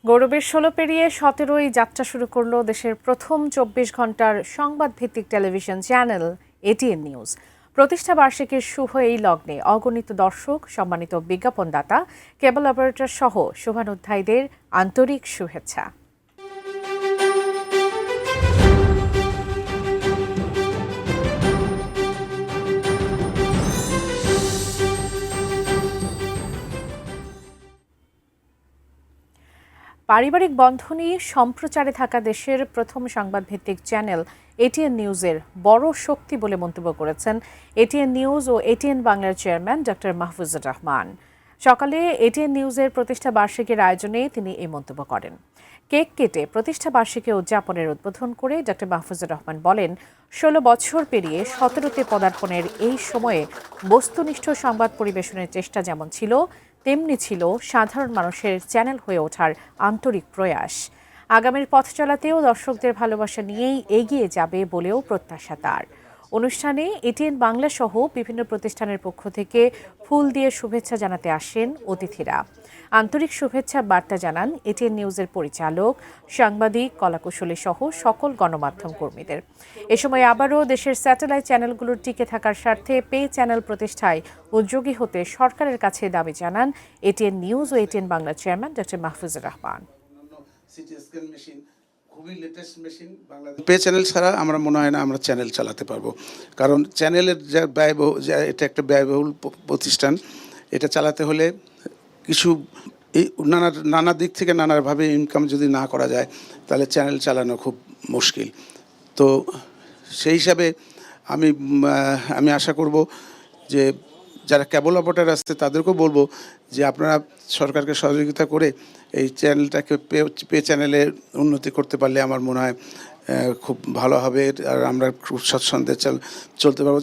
গৌরবের ১৬ পেরিয়ে ১৭ই যাত্রা শুরু করল দেশের প্রথম ২৪ ঘন্টার সংবাদভিত্তিক টেলিভিশন চ্যানেল এটিএন নিউজ। প্রতিষ্ঠা বার্ষিকীর শুভ এই লগ্নে অগণিত দর্শক, সম্মানিত বিজ্ঞাপনদাতা, কেবল অপারেটর সহ শুভানুধ্যায়ীদের আন্তরিক শুভেচ্ছা। পারিবারিক বন্ধনই সম্প্রচারে থাকা দেশের প্রথম সংবাদভিত্তিক চ্যানেল এটিএন নিউজের বড় শক্তি বলে মন্তব্য করেছেন এটিএন নিউজ ও এটিএন বাংলার চেয়ারম্যান ডক্টর মাহফুজুর রহমান। সকালে এটিএন নিউজের প্রতিষ্ঠা বার্ষিকীর আয়োজনে তিনি এই মন্তব্য করেন। কেক কেটে প্রতিষ্ঠা বার্ষিকী উদযাপনের উদ্বোধন করে ডক্টর মাহফুজুর রহমান বলেন, ১৬ বছর পেরিয়ে ১৭তে পদার্পণের এই সময়ে বস্তুনিষ্ঠ সংবাদ পরিবেশনের চেষ্টা যেমন ছিল, তেমনি ছিল সাধারণ মানুষের চ্যানেল হয়ে ওঠার আন্তরিক প্রয়াস। আগামীর পথ চলাতেও দর্শকদের ভালোবাসা নিয়েই এগিয়ে যাবে বলেও প্রত্যাশা তার। অনুষ্ঠানে এটিএন বাংলা সহ বিভিন্ন প্রতিষ্ঠানের পক্ষ থেকে ফুল দিয়ে শুভেচ্ছা জানাতে আসেন অতিথিরা। আন্তরিক শুভেচ্ছা বার্তা জানান এটিএন নিউজের পরিচালক, সাংবাদিক, কলাকুশলী সহ সকল গণমাধ্যম কর্মীদের। এ সময় আবারও দেশের স্যাটেলাইট চ্যানেলগুলোর টিকে থাকার স্বার্থে পে চ্যানেল প্রতিষ্ঠায় উদ্যোগী হতে সরকারের কাছে দাবি জানান এটিএন নিউজ ও এটিএন বাংলার চেয়ারম্যান ডক্টর মাহফুজুর রহমান। খুবই লেটেস্ট মেশিন। পে চ্যানেল ছাড়া আমরা মনে হয় না আমরা চ্যানেল চালাতে পারবো, কারণ চ্যানেলের যা ব্যয়বহুল, এটা একটা ব্যয়বহুল প্রতিষ্ঠান। এটা চালাতে হলে কিছু এই নানা দিক থেকে নানাভাবে ইনকাম যদি না করা যায় তাহলে চ্যানেল চালানো খুব মুশকিল। তো সেই হিসাবে আমি আশা করব যে যারা কেবল অপারেটর আছে তাদেরকেও বলবো যে আপনারা সরকারকে সহযোগিতা করে এই চ্যানেলটাকে পে চ্যানেলে উন্নতি করতে পারলে আমার মনে হয় খুব ভালো হবে, আর আমরা খুব স্বচ্ছন্দে চলতে পারবো।